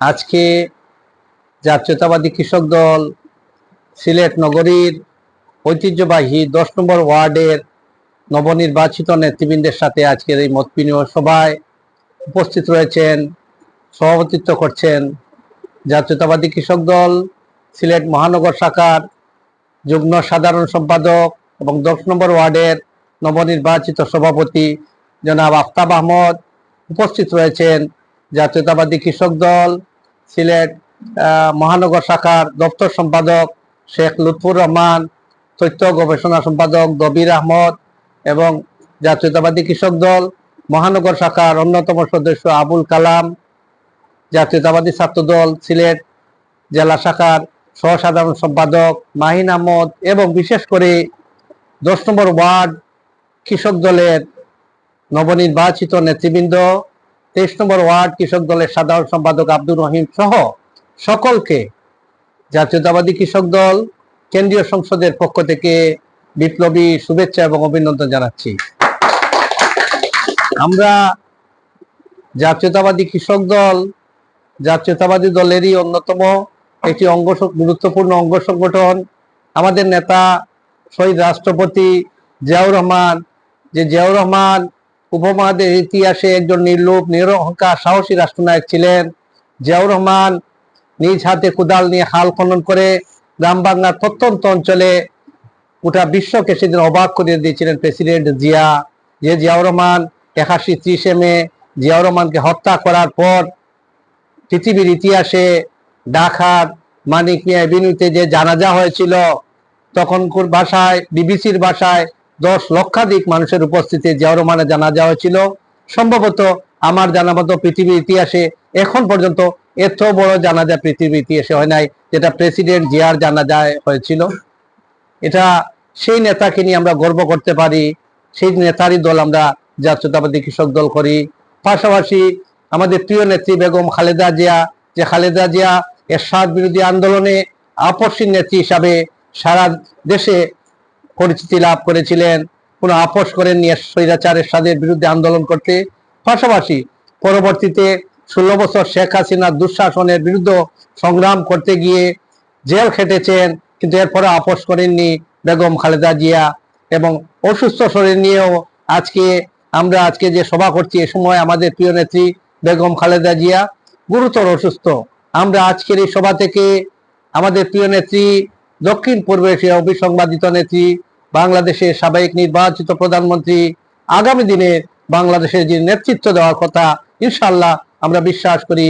আজকে জাতীয়তাবাদী কৃষক দল সিলেট নগরীর ঐতিহ্যবাহী 10 নম্বর ওয়ার্ডের নবনির্বাচিত নেতৃবৃন্দের সাথে আজকের এই মত বিনিময় সভায় উপস্থিত রয়েছেন, সভাপতিত্ব করছেন জাতীয়তাবাদী কৃষক দল সিলেট মহানগর শাখার যুগ্ম সাধারণ সম্পাদক এবং 10 নম্বর ওয়ার্ডের নবনির্বাচিত সভাপতি জনাব আফতাব আহমদ। উপস্থিত রয়েছেন জাতীয়তাবাদী কৃষক দল সিলেট মহানগর শাখার দপ্তর সম্পাদক শেখ লুৎফুর রহমান, তথ্য গবেষণা সম্পাদক দবির আহমদ এবং জাতীয়তাবাদী কৃষক দল মহানগর শাখার অন্যতম সদস্য আবুল কালাম, জাতীয়তাবাদী ছাত্র দল সিলেট জেলা শাখার সহসাধারণ সম্পাদক মাহিন আহমদ এবং বিশেষ করে 10 নম্বর ওয়ার্ড কৃষক দলের নবনির্বাচিত নেতৃবৃন্দ, 23 নম্বর ওয়ার্ড কৃষক দলের সাধারণ সম্পাদক আব্দুর রহিম সহ সকলকে জাতীয়তাবাদী কৃষক দল কেন্দ্রীয় সংসদের পক্ষ থেকে বিপ্লবী শুভেচ্ছা এবং অভিনন্দন জানাচ্ছি। আমরা জাতীয়তাবাদী কৃষক দল জাতীয়তাবাদী দলেরই অন্যতম একটি গুরুত্বপূর্ণ অঙ্গ সংগঠন। আমাদের নেতা শহীদ রাষ্ট্রপতি জিয়াউর রহমান, জিয়াউর রহমান উপমহাদেশের ইতিহাসে একজন নির্লোভ, নিরহংকার, সাহসী রাষ্ট্রনায়ক ছিলেন। জিয়াউর রহমান নিজ হাতে কোদাল নিয়ে হাল খনন করে গ্রাম বাংলার প্রত্যন্ত অঞ্চলে গোটা বিশ্বকে সেদিন অবাক করে দিয়েছিলেন প্রেসিডেন্ট জিয়া। জিয়াউর রহমান 81 মে জিয়াউর রহমানকে হত্যা করার পর পৃথিবীর ইতিহাসে ঢাকার মানিক মিয়া এভিনিউতে যে জানাজা হয়েছিল, তখনকার ভাষায় বিবিসির ভাষায় 10 লক্ষাধিক মানুষের উপস্থিতি জিয়াউর রহমানের জানাজা হয়েছিল। সম্ভবত আমার জানা মতো পৃথিবীর ইতিহাসে এখন পর্যন্ত এত বড় জানাজা পৃথিবীর ইতিহাসে হয় নাই, যেটা প্রেসিডেন্ট জিয়ার জানাজায় হয়েছিল। এটা সেই নেতাকে নিয়ে আমরা গর্ব করতে পারি, সেই নেতারই দল আমরা জাতীয়তাবাদী কৃষক দল করি। পাশাপাশি আমাদের প্রিয় নেত্রী বেগম খালেদা জিয়া, যে খালেদা জিয়া এরশাদ বিরোধী আন্দোলনে আপসহীন নেত্রী হিসাবে সারা দেশে পরিচিতি লাভ করেছিলেন, কোনো আপোষ করেননি স্বৈরাচার এরশাদের বিরুদ্ধে আন্দোলন করতে। পাশাপাশি পরবর্তীতে 16 বছর শেখ হাসিনার দুঃশাসনের বিরুদ্ধে সংগ্রাম করতে গিয়ে জেল খেটেছেন, কিন্তু এরপরে আপোষ করেননি বেগম খালেদা জিয়া। এবং অসুস্থ শরীর নিয়েও আমরা যে সভা করছি, এ সময় আমাদের প্রিয় নেত্রী বেগম খালেদা জিয়া গুরুতর অসুস্থ। আমরা আজকের এই সভা থেকে আমাদের প্রিয় নেত্রী, দক্ষিণ পূর্ব এশিয়া অবিসংবাদিত নেত্রী, বাংলাদেশের সাবেক নির্বাচিত প্রধানমন্ত্রী, আগামী দিনে বাংলাদেশের যে নেতৃত্ব দেওয়ার কথা, ইনশাআল্লাহ আমরা বিশ্বাস করি